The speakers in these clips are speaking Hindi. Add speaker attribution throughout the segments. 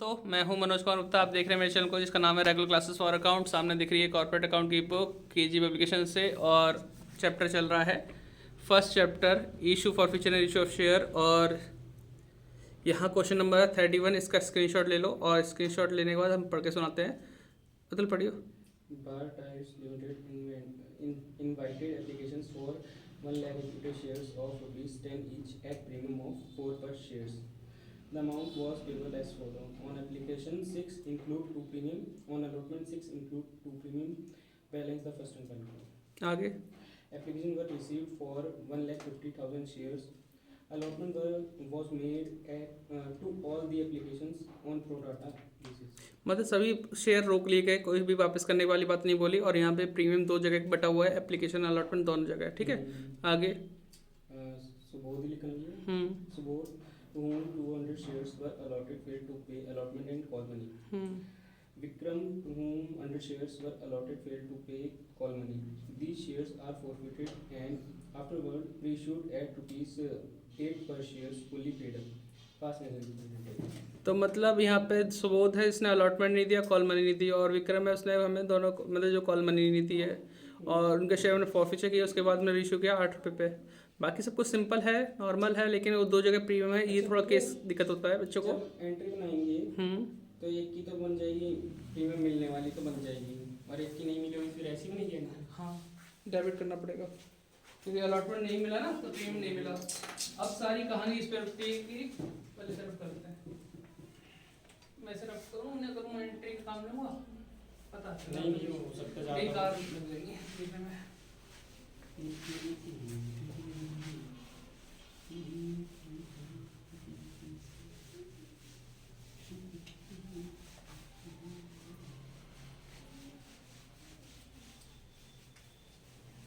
Speaker 1: दोस्तों, मैं हूं मनोज कुमार गुप्ता। आप देख रहे हैं मेरे चैनल को जिसका नाम है रेगुलर क्लासेस फॉर अकाउंट। सामने दिख रही है कॉर्पोरेट अकाउंट की बुक केजी पब्लिकेशन से, और चैप्टर चल रहा है first chapter issue for future and issue of share. और यहाँ क्वेश्चन नंबर 31, इसका स्क्रीनशॉट ले लो और स्क्रीनशॉट लेने के बाद हम पढ़ के सुनाते हैं। बदल पढ़ियो।
Speaker 2: Bar Tyres Limited invited applications for 1 lakh equity shares of rupees 10 each at premium of 4 per shares. The amount was payable as follows. On application 6 include 2 premium. On allotment 6 include 2 premium. Balance the first and final.
Speaker 1: आगे
Speaker 2: Application were received for 1,50,000 shares. Allotment was made to all the applications on pro rata basis.
Speaker 1: मतलब सभी शेयर रोक लिए गए, कोई भी वापस करने वाली बात नहीं बोली। और यहाँ पे प्रीमियम दो जगह बटा हुआ है, एप्लीकेशन अलॉटमेंट दोनों जगह, ठीक है। आगे
Speaker 2: सुबोध लिख लिया। Subodh to whom 200 shares were allotted failed to pay allotment and call money. Vikram to whom 100 shares were allotted failed to pay call money. These shares are forfeited and afterward reissued at rupees 8 per shares fully paid up. Pass message.
Speaker 1: तो मतलब यहाँ पे सुबोध है, इसने अलॉटमेंट नहीं दिया, कॉल मनी नहीं दी। और विक्रम है, उसने हमें दोनों मतलब जो कॉल मनी नहीं दी है, और उनके शेयर में फॉरफीचर किया, उसके बाद में रीइशू किया 8 रुपये पे। बाकी सब कुछ सिंपल है, नॉर्मल है, लेकिन वो दो जगह प्रीमियम है, ये थोड़ा केस दिक्कत होता है बच्चों को।
Speaker 2: एंट्री बनाएंगे तो एक की तो बन जाएगी, प्रीमियम मिलने वाली तो बन जाएगी, और एक की नहीं मिली हुई फिर ऐसी बनेगी ना।
Speaker 1: हाँ, डेबिट करना पड़ेगा क्योंकि अलॉटमेंट नहीं मिला ना, तो प्रीमियम नहीं मिला। अब सारी कहानी इस पर रुकती है कि पहले सेटअप कर लेते हैं। मैं सेटअप करूँ उन्हें करूँ, एंट्री का काम लूँगा, पता
Speaker 2: नहीं हो सकता
Speaker 1: एक कार लग जाएगी देखने में।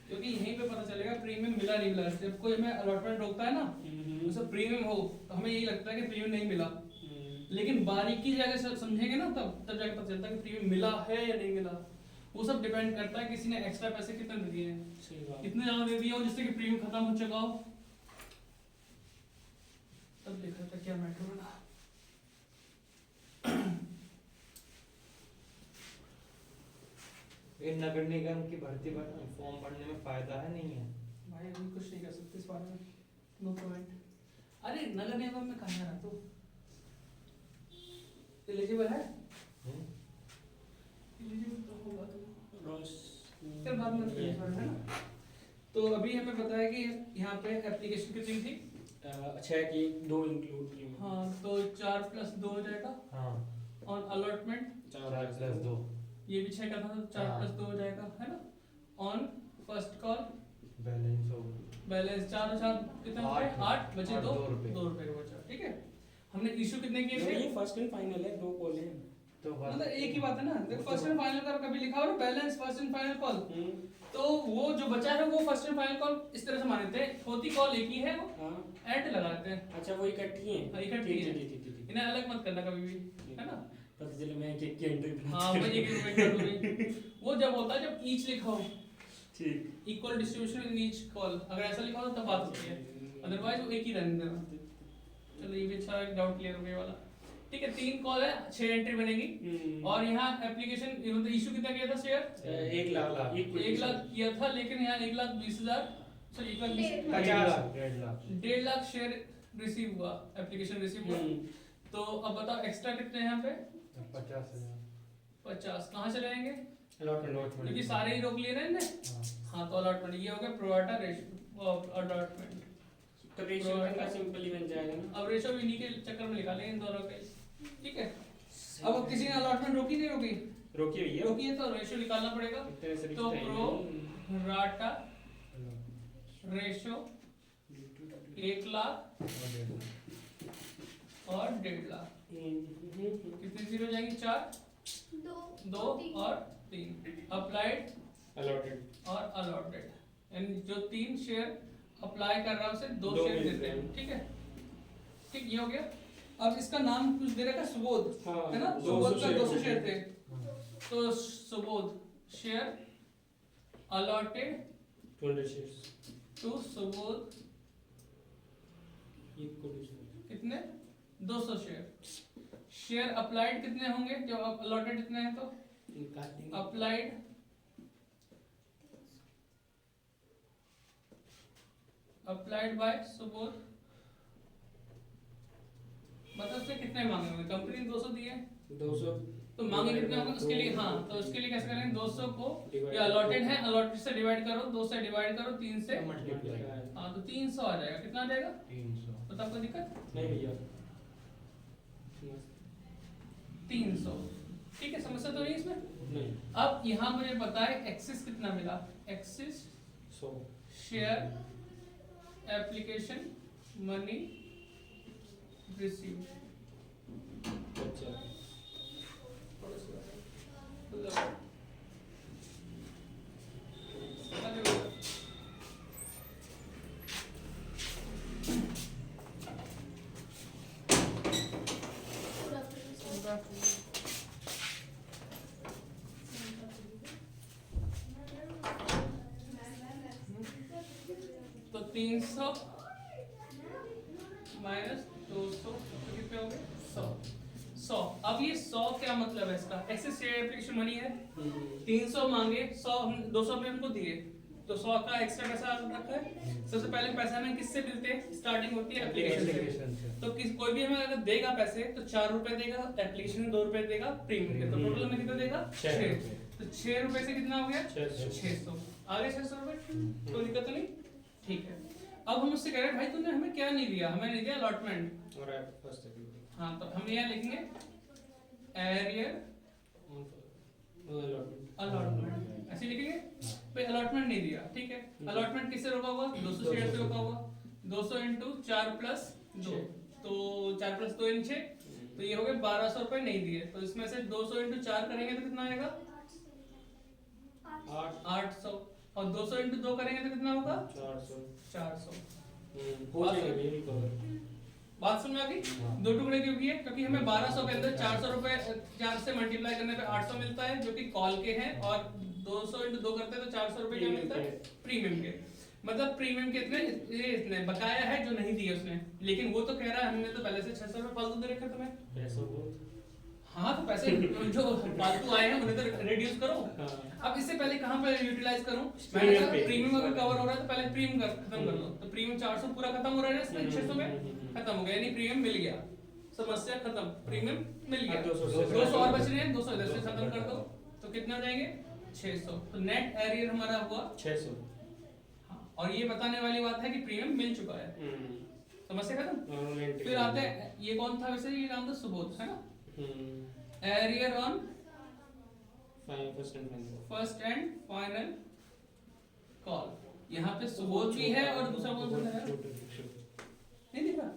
Speaker 1: क्योंकि यहीं पे पता चलेगा प्रीमियम मिला नहीं मिला। जब कोई हमें अलॉटमेंट रोकता है ना, उसे प्रीमियम हो तो हमें यही लगता है कि प्रीमियम नहीं मिला, लेकिन बारीकी से अगर समझेंगे ना तब जाके पता चलता है कि प्रीमियम मिला है या नहीं मिला। वो सब डिपेंड करता है किसी ने एक्स्ट्रा पैसे कितने दे दिए हैं, कितने ज्यादा दे दिए हो जिससे कि प्रीमियम खत्म हो चुका हो, तब देखा था क्या मैटर बना।
Speaker 3: नगर निगम की भर्ती फॉर्म भरने में फायदा है नहीं है?
Speaker 1: भाई अभी कुछ नहीं कर सकते इस बारे में, नो कमेंट। अरे नगर निगम में कहाँ रहा तू, एलिजिबल है? एलिजिबल तो होगा तो चल बाद में है ना। तो अभी हमें पता है कि यहाँ पे एप्लीकेशन कितनी थी,
Speaker 2: 6 की 2 इंक्लूड।
Speaker 1: हाँ, तो 4 + 2 हो जाएगा।
Speaker 3: हाँ,
Speaker 1: ऑन अलॉटमेंट
Speaker 3: 4 + 2,
Speaker 1: ये भी 6 का था, तो 4 + 2 हो जाएगा, है ना। ऑन फर्स्ट कॉल
Speaker 3: बैलेंस हो
Speaker 1: बैलेंस 4 और 4 कितने हो गए, 8 बचे 2 रुपए का बचा, ठीक है। हमने इशू कितने किए थे,
Speaker 2: ये फर्स्ट एंड फाइनल है, 2 कॉल है
Speaker 3: तो
Speaker 1: मतलब एक ही बात है ना। देखो फर्स्ट एंड फाइनल का कभी लिखा हो ना, balance first and final call, तो वो जो बचा है वो फर्स्ट एंड फाइनल कॉल इस तरह से मानते हैं, होती कॉल एक ही है, वो ऐड लगाते हैं।
Speaker 2: अच्छा, वो इकट्ठी है,
Speaker 1: इकट्ठी है, इन्हें अलग मत करना कभी भी, है ना।
Speaker 2: पता चले मैं एक की एंट्री।
Speaker 1: हाँ, वो एक रुपए कर दूंगी। वो जब होता है जब ईच लिखा हो,
Speaker 2: ठीक,
Speaker 1: equal distribution in each call, अगर ऐसा लिखा हो तब बात होती है, अदरवाइज वो एक ही रहने देना। चलो ये भी अच्छा डाउट क्लियर हो गया वाला, ठीक है। 3 कॉल है, 6 एंट्री बनेगी। और यहाँ एप्लीकेशन मतलब इशू कितना किया था शेयर,
Speaker 2: 1 लाख
Speaker 1: 1 लाख किया था, लेकिन यहाँ 1,20,000 सॉरी 1,50,000 लाख शेयर रिसीव हुआ, एप्लीकेशन रिसीव हुआ। तो अब बताओ एक्स्ट्रा कितने हैं यहाँ पे, 50 कहाँ चले जाएंगे,
Speaker 3: अलॉटमेंट
Speaker 1: क्योंकि सारे ही रोक लिए ना इनने। हाँ, तो अलॉटमेंट ये हो गया प्रो राटा रेशियो अलॉटमेंट।
Speaker 2: तो रेशियो का सिंपल ही बन जाएगा ना।
Speaker 1: अब रेशियो इन्हीं के चक्कर में निकालेंगे इन दोनों के, ठीक है। अब किसी ने अलॉटमेंट रोकी नहीं रोकी,
Speaker 2: रोकी हुई है,
Speaker 1: रोकी है तो रेशियो निकालना पड़ेगा। तो प्रो राटा रेशियो 1 लाख और 1.5 लाख, कितनी जीरो जाएंगी, 4 2 और 3। अप्लाइड
Speaker 2: अलॉटेड
Speaker 1: और अलॉटेड, यानी जो 3 शेयर अप्लाई कर रहा है उसे 2 शेयर देते हैं, ठीक है। ठीक, ये हो गया। अब इसका नाम कुछ दे रखा है सुबोध, है ना। सुबोध का 200 शेयर थे, तो Subodh share allotted
Speaker 2: 200 shares
Speaker 1: to Subodh कितने 200 शेयर। शेयर अप्लाइड कितने होंगे जब अलॉटेड इतने हैं तो अप्लाइड बाय सुबोध, मतलब उसने कितने मांगे होंगे, कंपनी ने 200 दिए
Speaker 2: 200
Speaker 1: तो मांगे कितने होंगे उसके लिए, हाँ तो उसके लिए कैसे करेंगे 200 को ये अलॉटेड है, अलॉटेड से डिवाइड करो, 2 से डिवाइड करो, 3 से हाँ तो 300 आ जाएगा, कितना आ जाएगा
Speaker 3: 300।
Speaker 1: तो आपको दिक्कत
Speaker 2: नहीं भैया
Speaker 1: 300, ठीक है समस्या तो नहीं इसमें।
Speaker 2: नहीं
Speaker 1: अब यहाँ मुझे पता है एक्सिस कितना मिला, axis
Speaker 2: 100
Speaker 1: share application money receive,
Speaker 2: अच्छा
Speaker 1: तो 300 माइनस 200 तो कितने हो गए 100। अब ये 100 क्या मतलब है इसका, एक्सेस शेयर एप्लीकेशन मनी है, 300 मांगे 100 हम 200 में हमको दिए तो 100 का एक्स्ट्रा पैसा रखा है। सबसे पहले पैसा हमें किससे मिलते हैं, स्टार्टिंग होती है एप्लीकेशन से। तो कोई भी हमें अगर देगा पैसे तो 4 रुपए देगा एप्लीकेशन में, 2 रुपए देगा प्रीमियम के, तो टोटल हमें कितना देगा 6। तो 6 रुपए से कितना हो गया 600, आ गए 600 रुपए, कोई दिक्कत तो नहीं, ठीक है। अब हम उससे कह रहे हैं भाई तूने हमें क्या नहीं दिया, हमें नहीं दिया अलॉटमेंट,
Speaker 2: और फर्स्ट
Speaker 1: हाँ तो हम यहाँ लिखेंगे एरियर अलॉटमेंट, ऐसे लिखेंगे भाई अलॉटमेंट नहीं दिया, ठीक है। अलॉटमेंट किससे रोका हुआ, 200 शेयर से रोका हुआ, 200 इंटू 4 प्लस 2, तो 4 प्लस 2 इन 6, तो ये हो गए 1200 रुपए नहीं दिए, तो इसमें से 200 इंटू 4 करेंगे तो कितना आएगा 800, और 200 इंटू 2 करेंगे तो कितना होगा 400।
Speaker 2: हो जाएगा ये कवर।
Speaker 1: बात समझ में आ गई, दो टुकड़े क्यों किए, क्योंकि हमें 1200 के अंदर 400 रुपए 4 से मल्टीप्लाई करने पे 800 मिलता है जो कि कॉल के हैं, और 200 इंटू 2 करते हैं तो 400 रुपए क्या मिलता है प्रीमियम के, मतलब प्रीमियम के इतने बकाया है जो नहीं दिए उसने, लेकिन वो तो कह रहा है हमने तो पहले से 600 रुपए फालतू दे रखे तुम्हें।
Speaker 2: पैसा वो
Speaker 1: हाँ तो पैसे जो फालतू आए हैं उन्हें तो रिड्यूस करो। अब इससे पहले कहाँ पे यूटिलाइज करूं, मैंने कहा प्रीमियम अगर कवर हो रहा है तो पहले प्रीमियम खत्म कर लो, तो प्रीमियम 400 पूरा खत्म हो रहा है इसमें 600 में खत्म हो गया, यानी प्रीमियम मिल गया, समस्या खत्म, प्रीमियम मिल गया। 200 और बच रहे हैं, 200 इधर से खत्म कर दो तो कितने हो जाएंगे 600, तो नेट एरियर हमारा हुआ
Speaker 2: 600।
Speaker 1: हाँ, और ये बताने वाली बात है कि प्रीमियम मिल चुका है, समस्या खत्म। फिर आते हैं, ये कौन था वैसे, ये नाम था सुबोध है ना, arrear on first and final call, यहाँ पे सुबोध भी है और दूसरा कौन सा है नहीं दिखा,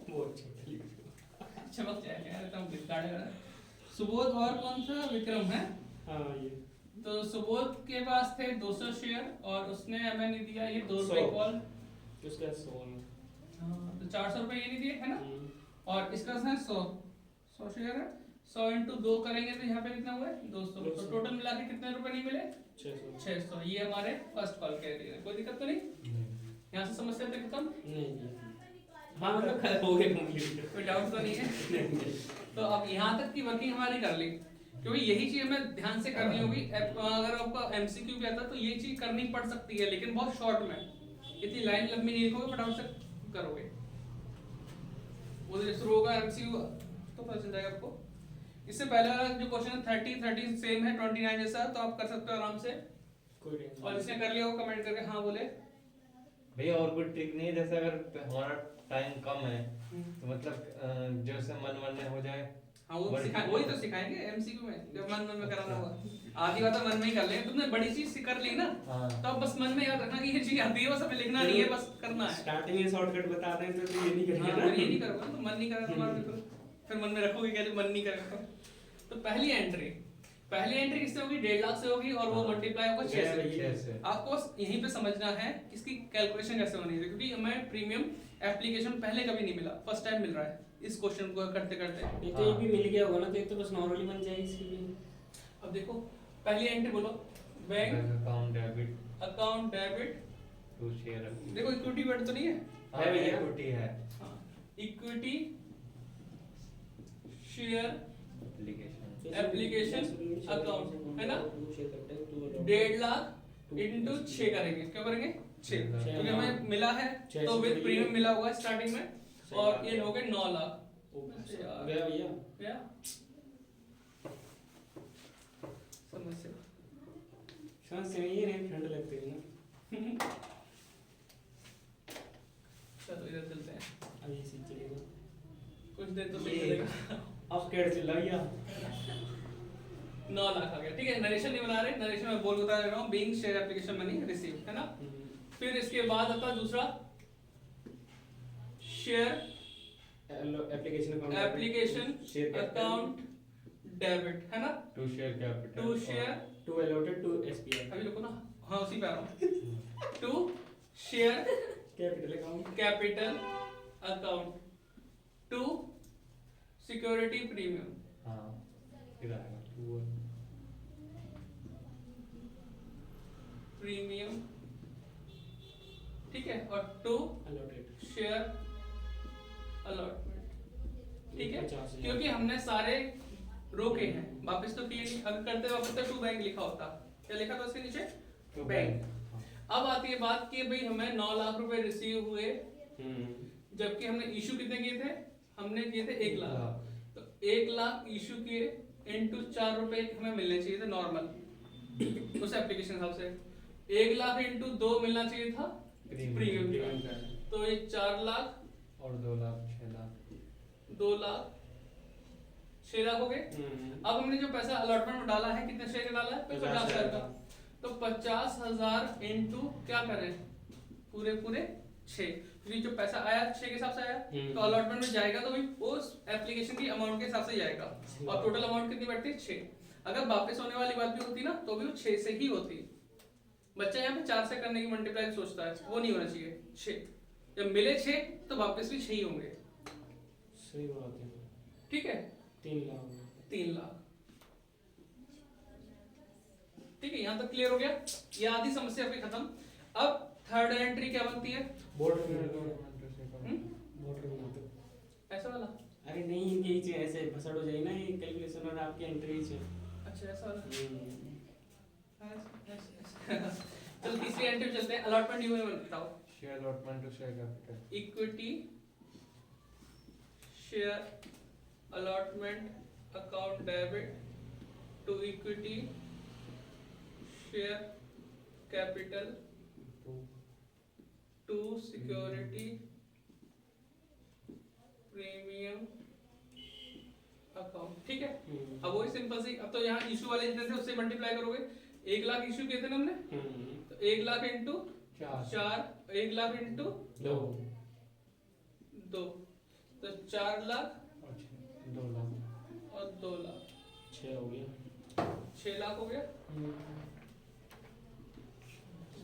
Speaker 1: चमक जाएगा यार एकदम बिल्कुल। सुबोध और कौन सा विक्रम है,
Speaker 2: हाँ ये
Speaker 1: तो सुबोध के पास थे 200 शेयर और उसने हमें नहीं दिया ये 2 रुपए कॉल,
Speaker 2: उसका 100
Speaker 1: तो 400 रुपए ये नहीं दिए है ना, और इसका 100 शेयर है, 100 इंटू 2 करेंगे तो यहाँ पे कितना हुआ 200, तो टोटल मिला के कितने रुपए नहीं मिले 600। ये हमारे फर्स्ट कॉल के लिए, कोई दिक्कत तो नहीं, यहाँ से समस्या पे खत्म
Speaker 2: नहीं। हाँ मतलब हो गया कंप्लीट,
Speaker 1: कोई डाउट तो नहीं है। तो अब यहाँ तक की वर्किंग हमारी कर ली, क्योंकि यही चीज हमें ध्यान से करनी होगी। अगर आपका एमसीक्यू भी आता तो ये चीज करनी पड़ सकती है, लेकिन बहुत शॉर्ट में, इतनी लाइन लंबी नहीं लिखोगे, फटाफट से करोगे, वो जब शुरू होगा एमसीक्यू तो पता चल जाएगा आपको। इससे पहले वाला जो क्वेश्चन है 30 सेम है 29 जैसा, तो आप कर सकते हो आराम से, और जिसने कर लिया वो कमेंट करके हाँ बोले।
Speaker 3: भैया और कोई ट्रिक नहीं है, जैसे अगर हमारा टाइम कम है तो मतलब जैसे मन में हो जाए,
Speaker 1: हाँ वो वही तो सिखाएंगे एमसीक्यू में, जब मन में कराना होगा। आधी बात मन में ही कर लेंगे, तुमने बड़ी चीज कर ली ना, तो अब बस मन में याद रखना कि ये चीज आती है, बस हमें लिखना नहीं है, बस करना है।
Speaker 2: स्टार्टिंग में शॉर्टकट बता दें तो ये नहीं करेंगे ना,
Speaker 1: ये नहीं करोगे तो मन नहीं करेगा तुम्हारा, फिर मन में रखोगे क्या, मन नहीं करेगा। तो पहली एंट्री किससे होगी 1.5 लाख से होगी, और वो मल्टीप्लाई होगा 6 से। आपको बस यहीं पे समझना है इसकी कैलकुलेशन कैसे होनी है, क्योंकि हमें प्रीमियम एप्लीकेशन पहले कभी नहीं मिला, फर्स्ट टाइम मिल रहा है इस क्वेश्चन को करते करते।
Speaker 2: ये तो ये भी मिल गया होगा ना, तो ये तो बस नॉर्मली बन जाएगी इसकी भी।
Speaker 1: अब देखो पहली एंट्री बोलो, bank account debit
Speaker 3: to share,
Speaker 1: देखो इक्विटी वर्ड तो नहीं है,
Speaker 3: भैया इक्विटी है,
Speaker 1: इक्विटी शेयर एप्लीकेशन अकाउंट है ना, 1.5 लाख इंटू 6 करेंगे, क्या करेंगे 6, क्योंकि हमें मिला है तो विद प्रीमियम मिला हुआ स्टार्टिंग में, और ये हो गए 9 लाख।
Speaker 2: गया भैया
Speaker 1: क्या समस्या
Speaker 2: सांस से ये नहीं ठंड लगती है ना।
Speaker 1: चलो इधर चलते हैं,
Speaker 2: अब ये सीख चलेगा
Speaker 1: कुछ देर तो सही चलेगा।
Speaker 2: अब कैड चिल्ला गया
Speaker 1: 9 लाख आ गया, ठीक है। नरेशन नहीं बना रहे, नरेशन में बोल बता रहा हूँ, being share application money receive, है ना। फिर इसके बाद आता दूसरा शेयर एप्लीकेशन अकाउंट डेबिट, है ना,
Speaker 3: to share capital,
Speaker 1: to share
Speaker 2: to allotted to SBI,
Speaker 1: अभी रुको ना, हाँ उसी पे आ रहा हूँ। To share capital account, to security premium,
Speaker 3: हाँ इधर आएगा टू
Speaker 1: प्रीमियम, ठीक है, और टू
Speaker 2: अलॉटेड
Speaker 1: शेयर अलॉटमेंट, ठीक है,
Speaker 2: 50,000
Speaker 1: क्योंकि हमने सारे रोके हैं, वापस तो किए नहीं, अगर करते वापस तो टू बैंक लिखा होता, क्या लिखा था उसके नीचे,
Speaker 3: टू
Speaker 1: बैंक। अब आती है बात कि भाई हमें 9 लाख रुपए रिसीव हुए, जबकि हमने इशू कितने किए थे, हमने किए थे 1 लाख, तो 1 लाख इशू किए इनटू 4 रुपए हमें मिलने चाहिए थे नॉर्मल उस एप्लीकेशन हिसाब से, 1 लाख इनटू 2 मिलना चाहिए था प्रीमियम का, तो ये 4 लाख
Speaker 3: और 2 लाख 6 लाख
Speaker 1: 2 लाख 6 लाख हो गए। अब हमने जो पैसा अलॉटमेंट में डाला है, कितने शेयर का डाला है, 50,000 का, तो 50,000 इनटू क्या करें, पूरे पूरे 6, क्योंकि जो पैसा आया 6 के हिसाब से आया, तो अलॉटमेंट में जाएगा तो भाई उस एप्लीकेशन की अमाउंट के हिसाब से जाएगा, और टोटल अमाउंट कितनी बैठती है 6। अगर वापस होने वाली बात भी होती ना तो भी वो 6 से ही होती। बच्चा यहाँ पे 4 से करने की मल्टीप्लाई सोचता है, वो नहीं होना चाहिए 6, जब मिले 6 तो वापस भी 6 ही होंगे,
Speaker 2: सही बात है,
Speaker 1: ठीक है।
Speaker 2: 3 लाख
Speaker 1: 3 लाख, ठीक है, यहाँ तक क्लियर हो गया, ये आधी समस्या आपकी खत्म। अब थर्ड एंट्री क्या बनती है,
Speaker 2: बॉर्डर
Speaker 1: ऐसा वाला,
Speaker 2: अरे नहीं यही चीज ऐसे फसड़ हो जाएगी ना, ये कैलकुलेशन और आपकी एंट्री से।
Speaker 1: अच्छा ऐसा वाला, चलो तीसरी एंट्री चलते हैं, अलॉटमेंट ड्यू में बताओ,
Speaker 3: share allotment to share capital,
Speaker 1: equity share allotment account debit to equity share capital to security premium account, ठीक है। अब वही सिंपल सी, अब तो यहाँ इशू वाले जितने थे उससे मल्टीप्लाई करोगे, 1 लाख इशू किए थे ना हमने, तो 1 लाख इंटू 4, 1 लाख इंटू 2, तो 4 लाख
Speaker 3: 2 लाख
Speaker 1: और 2 लाख
Speaker 2: 6 हो गया,
Speaker 1: 6 लाख हो गया,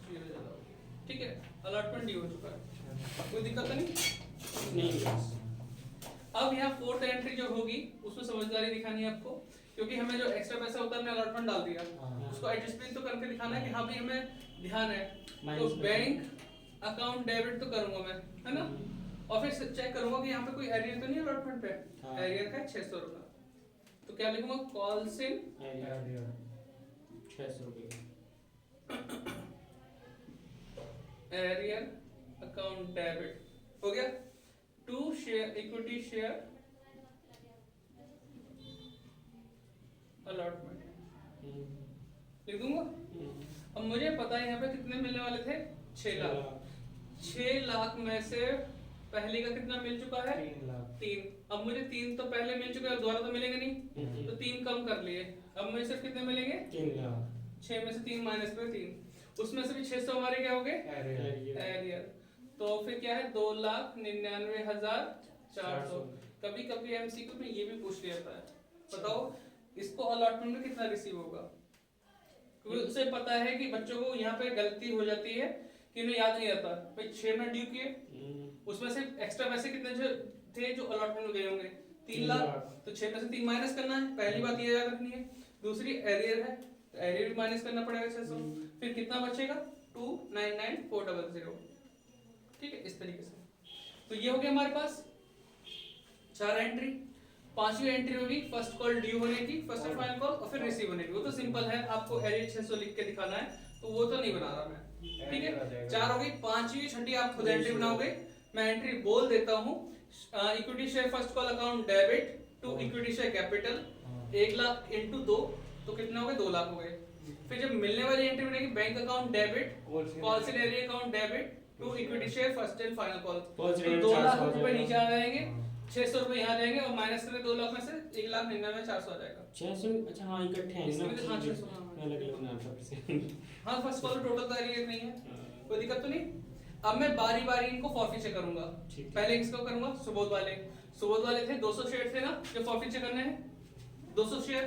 Speaker 1: जीरो ज्यादा हो गया, ठीक है। अलॉटमेंट ड्यू हो चुका है, कोई दिक्कत तो नहीं। अब यहाँ फोर्थ एंट्री जो होगी उसमें समझदारी दिखानी है आपको, क्योंकि हमें जो एक्स्ट्रा पैसा होता है हमने अलॉटमेंट डाल दिया, उसको एडजस्टमेंट तो करके दिखाना है कि हाँ भाई हमें ध्यान है, तो बैंक अकाउंट डेबिट तो करूंगा मैं, है ना, और फिर चेक करूंगा कि यहाँ पे कोई एरियर तो नहीं है अलॉटमेंट पे, एरियर का 600 रुपया, तो क्या लिखूंगा, कॉल्स इन
Speaker 2: 600 रुपये,
Speaker 1: एरियर अकाउंट डेबिट हो गया, to share equity share allotment लिख दूंगा। अब मुझे पता है यहाँ पे कितने मिलने वाले थे, 6 लाख, 6 लाख में से पहले का कितना मिल चुका है,
Speaker 3: 3 लाख,
Speaker 1: 3। अब मुझे 3 तो पहले मिल चुका है, दोबारा तो मिलेंगे नहीं, तो 3 कम कर लिए, अब मुझे सिर्फ कितने मिलेंगे,
Speaker 2: 3 लाख,
Speaker 1: 6 में से 3 माइनस पे 3, उसमें से भी 600 हमारे क्या हो गए एरियर, तो फिर क्या है 2,99,400। कभी कभी एमसीक्यू में ये भी पूछ लिया जाता है, बताओ इसको अलॉटमेंट में कितना रिसीव होगा, क्योंकि उसे पता है कि बच्चों को यहाँ पे गलती हो जाती है कि उन्हें याद नहीं रहता, भाई 6 में ड्यू किए, उसमें से एक्स्ट्रा पैसे कितने जो थे जो अलॉटमेंट में गए होंगे, 3 लाख, तो 6 में से 3 माइनस करना है, पहली बात ये याद रखनी है। दूसरी एरियर है, तो एरियर भी माइनस करना पड़ेगा 600, फिर कितना बचेगा 2,99,400, ठीक है, इस तरीके से। तो ये हो गया हमारे पास 4 एंट्री। पांचवी एंट्री में भी फर्स्ट कॉल ड्यू होने की, फर्स्ट एंड फाइनल कॉल, और फिर रिसीव होने की। वो तो सिंपल है, आपको एरिया 600 लिख के दिखाना है, तो वो तो नहीं बना रहा मैं। ठीक है, 4 हो गई। पांचवी छठी आप खुद एंट्री बनाओगे, मैं एंट्री बोल देता हूँ। Equity share first call account debit to equity share capital 1 lakh into 2, तो कितना हो गए, 2 लाख हो गए। फिर जब मिलने वाली एंट्री बनेगी bank account debit call sale area account debit to equity share first and final call, तो 2 लाख रुपए नीचे आ जाएंगे, 600 रुपए यहाँ जाएंगे, और माइनस करें 2 लाख में से 1,99,400 आ जाएगा।
Speaker 2: 600, अच्छा हाँ इकट्ठे हैं
Speaker 1: इसमें तो हाँ,
Speaker 2: ना,
Speaker 1: 600
Speaker 2: अलग अलग नाम से।
Speaker 1: हाँ, फर्स्ट कॉल टोटल तो एरिया नहीं है, कोई दिक्कत तो नहीं। अब मैं बारी बारी इनको फॉरफीचर करूंगा। पहले किसको करूंगा, सुबोध वाले थे 200 शेयर थे ना जो फॉरफीचर करने हैं, 200 शेयर,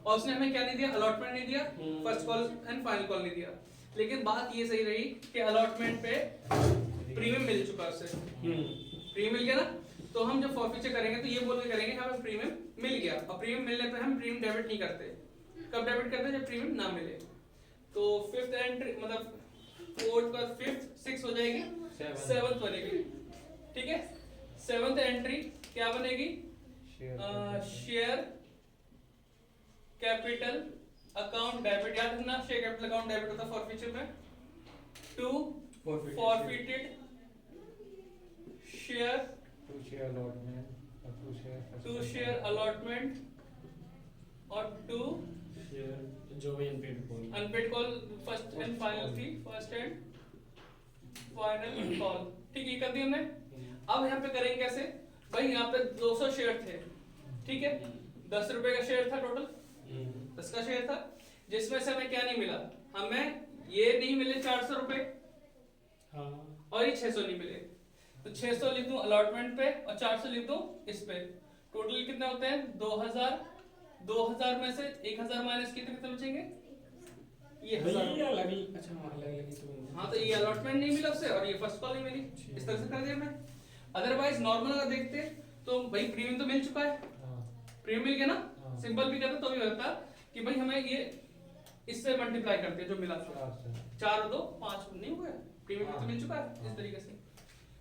Speaker 1: और उसने हमें क्या नहीं दिया, अलॉटमेंट नहीं दिया, first call and final call नहीं दिया। लेकिन बात ये सही रही कि अलॉटमेंट पे प्रीमियम मिल चुका है उसे, प्रीमियम मिल गया ना, तो हम जब फॉरफीचर करेंगे तो ये बोल के करेंगे हमें प्रीमियम मिल गया, और प्रीमियम मिलने पे हम प्रीमियम डेबिट नहीं करते। कब डेबिट करते हैं, जब प्रीमियम ना मिले। तो फिफ्थ एंट्री मतलब फोर्थ का फिफ्थ, सिक्स हो जाएगी, सेवंथ बनेगी। ठीक है, सेवंथ एंट्री क्या बनेगी, शेयर कैपिटल अकाउंट डेबिट। याद रखना, शेयर कैपिटल अकाउंट डेबिट होता है फॉरफीचर में, to forfeited share to share allotment और टू
Speaker 2: जो भी
Speaker 1: unpaid call first and final थी, फर्स्ट एंड फाइनल कॉल। ठीक है, कर दी हमने। अब यहाँ पे करेंगे कैसे भाई, यहाँ पे 200 शेयर थे, ठीक है, 10 रुपए का शेयर था टोटल, 10 का शेयर था, जिसमें से हमें क्या नहीं मिला, हमें ये नहीं मिले 400 रुपए, और ये 600 नहीं मिले, तो 600 लिख दूं अलॉटमेंट पे और 400 लिख दूं इस पे। टोटल कितने होते हैं, 2000 में से 1000 माइनस कितने बचेंगे, ये 1000।
Speaker 2: अच्छा
Speaker 1: हाँ, तो ये अलॉटमेंट नहीं मिला उससे, और ये फर्स्ट कॉल नहीं मिली, इस तरह से कर दिया हमने। अदरवाइज नॉर्मल अगर देखते तो भाई प्रीमियम तो मिल चुका है, प्रीमियम मिल गया ना, सिंपल भी करते तो भी होता कि भाई हमें ये इससे मल्टीप्लाई करते जो मिला था, 4 और 2 5 नहीं हुआ, प्रीमियम तो मिल चुका है इस तरीके से,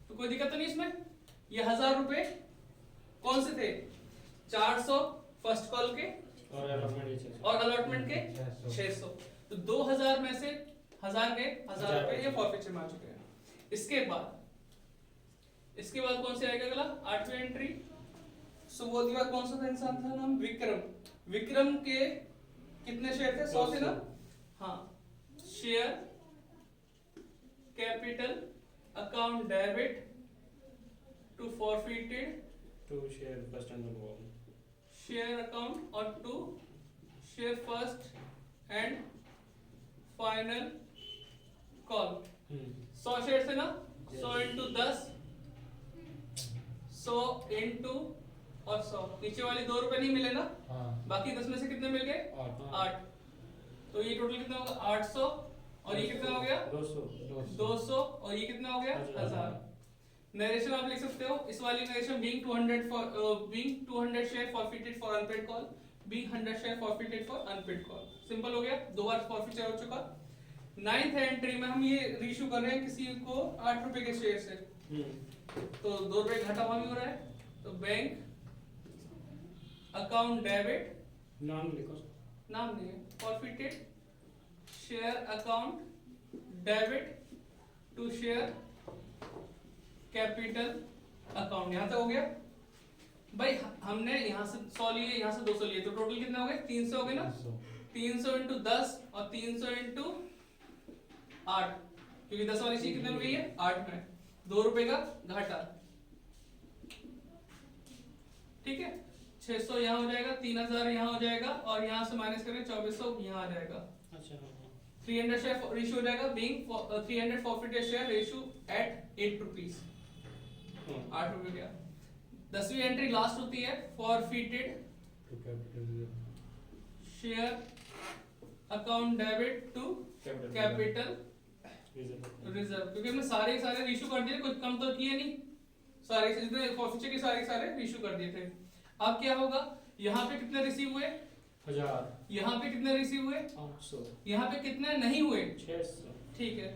Speaker 1: तो कोई दिक्कत तो नहीं इसमें। ये 1000 रुपए कौन से थे, 400 फर्स्ट कॉल के और अलॉटमेंट के 600, तो 2000 में से 1000 के 1000 रुपए ये फॉरफीचर में आ चुके हैं। इसके बाद कौन से आएगा अगला, 8वीं एंट्री। सुबोध का कौन सा इंसान था नाम, विक्रम के कितने शेयर थे, 100 थे ना, हाँ, share capital account debit to forfeited
Speaker 2: to share first and
Speaker 1: share account और to share first and final call. 100 share थे ना, 100 इंटू 10, 100 इंटू और 100, नीचे वाली 2 रुपए नहीं मिले ना, बाकी 10 में से कितने मिल गए, 8, तो ये टोटल कितना होगा 800, और ये कितना हो गया 200, और ये कितना हो गया 1000। नरेशन आप लिख सकते हो, इस वाली narration being 200 share forfeited for unpaid call, being 100 share forfeited for unpaid call. Simple हो गया, 2 बार फॉरफिचर हो चुका। 9th एंट्री में हम ये रीइश्यू कर रहे हैं किसी को 8 रुपए के शेयर से, तो 2 रुपए घाटा वहां भी हो रहा है, तो बैंक अकाउंट डेबिट,
Speaker 2: नाम लिखो,
Speaker 1: नाम नहीं है, forfeited share account debit to share capital account. यहां तक हो गया भाई, हमने यहां से 100 लिए, यहां से 200 लिए, तो टोटल कितने हो गए, 300 हो गए ना, 300 इंटू 10 और 300 इंटू 8, क्योंकि 10 वाली चीज कितने में गई है, 8 में, 2 रुपए का घाटा। ठीक है, 600 यहाँ हो जाएगा, 3000 यहाँ हो जाएगा, और यहाँ से माइनस करें 2400 यहाँ आ जाएगा।
Speaker 2: अच्छा
Speaker 1: 300 शेयर रेशियो हो जाएगा, being 300 forfeited share ratio at 8 rupees, 8 रुपए गया। 10वीं एंट्री लास्ट होती है, forfeited share account debit to capital reserve, क्योंकि हमने सारे रेशियो कर दिए, कुछ कम तो किए नहीं, सारे जितने फॉरफिचर के सारे रेशियो कर दिए थे। अब क्या होगा, यहाँ पे कितने रिसीव हुए,
Speaker 2: 1000,
Speaker 1: यहाँ पे कितने रिसीव हुए,
Speaker 2: 800,
Speaker 1: यहाँ पे कितने नहीं हुए,
Speaker 2: 600।
Speaker 1: ठीक है,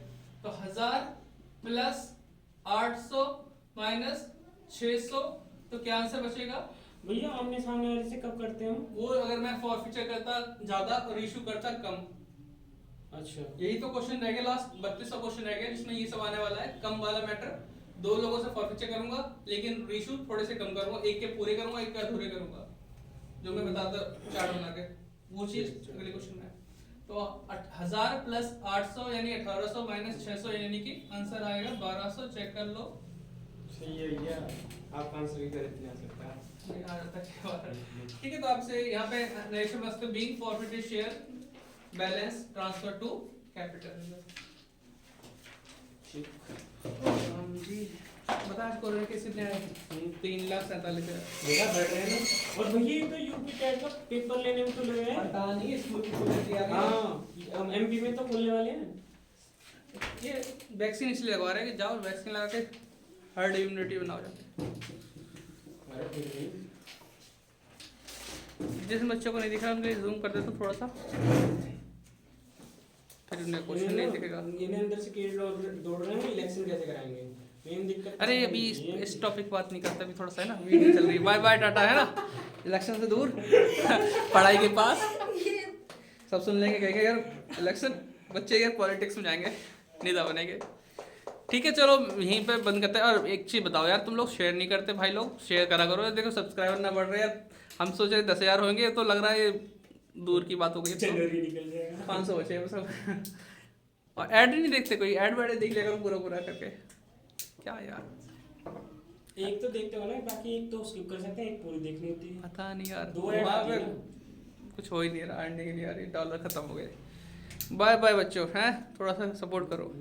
Speaker 1: तो 1000 प्लस 800 माइनस 600, तो क्या आंसर बचेगा
Speaker 2: भैया आमने सामने वाले से कब करते हैं हम?
Speaker 1: वो अगर मैं फॉरफीचर करता ज्यादा और इशू करता कम।
Speaker 2: अच्छा
Speaker 1: यही तो क्वेश्चन रह गया, लास्ट 32वां क्वेश्चन रह गया जिसमें ये सब आने वाला है। कम वाला मैटर, 2 लोगों से फॉरफीचर करूंगा लेकिन रीशू थोड़े से कम करूंगा, एक के पूरे करूंगा एक के अधूरे करूंगा, जो मैं बताता चार्ट बना के, वो चीज अगले क्वेश्चन में। तो 1000 प्लस 800 यानी 1800 माइनस 600 यानी कि आंसर आएगा 1200। चेक कर लो।
Speaker 2: सही है भैया, आप आंसर भी कर इतने आ सकता है।
Speaker 1: नहीं आ जाता क्या बात है। ठीक है, तो आपसे यहाँ पे narration must being forfeited share balance transfer to capital. जी बता, आज कोरोना केस कितने आए? 3,47,000।
Speaker 2: मेरा बढ़ रहे हैं ना। और भैया ये तो यूपी टेट का पेपर लेने में तो लगे हैं।
Speaker 1: पता नहीं स्कूल की खुलने तैयारी है।
Speaker 2: हाँ एमपी में तो खुलने वाले हैं।
Speaker 1: ये वैक्सीन इसलिए लगवा रहे हैं कि जाओ वैक्सीन लगा के हर्ड इम्यूनिटी बनाओ जाओ।
Speaker 2: अरे फिर भी
Speaker 1: जिस बच्चों को नहीं दिख रहा उनके लिए जूम कर देता थोड़ा सा, फिर उन्हें क्वेश्चन नहीं दिखेगा।
Speaker 2: इन्हें अंदर से कीड़े दौड़ रहे हैं, इलेक्शन कैसे कराएंगे? मेन दिक्कत
Speaker 1: अरे अभी इस टॉपिक बात नहीं करते, अभी थोड़ा सा है ना वीडियो चल रही है। बाय बाय टाटा, है ना, इलेक्शन से दूर पढ़ाई के पास। सब सुन लेंगे, कहेंगे यार इलेक्शन, बच्चे यार पॉलिटिक्स में जाएंगे, नेता बनेंगे। ठीक है चलो यहीं पे बंद करते हैं। और एक चीज़ बताओ यार, तुम लोग शेयर नहीं करते भाई, लोग शेयर करा करो। देखो सब्सक्राइबर ना बढ़ रहे यार, हम सोच रहे 10,000 होंगे, तो लग रहा है दूर की बात हो गई।
Speaker 2: जनवरी निकल जाएगा।
Speaker 1: 500 बचे हैं सब। और ऐड नहीं देखते कोई, ऐड वैड देख लिया करो पूरा पूरा करके। क्या यार,
Speaker 2: एक तो देखते हो ना, बाकी एक तो स्किप कर सकते हैं, एक पूरी देखनी होती है।
Speaker 1: पता नहीं यार,
Speaker 2: 2 ऐड
Speaker 1: वहाँ
Speaker 2: आती
Speaker 1: पे
Speaker 2: है ना।
Speaker 1: कुछ हो ही नहीं रहा, अर्निंग नहीं आ रही, डॉलर खत्म हो गए। बाय बाय बच्चों, हैं थोड़ा सा सपोर्ट करो।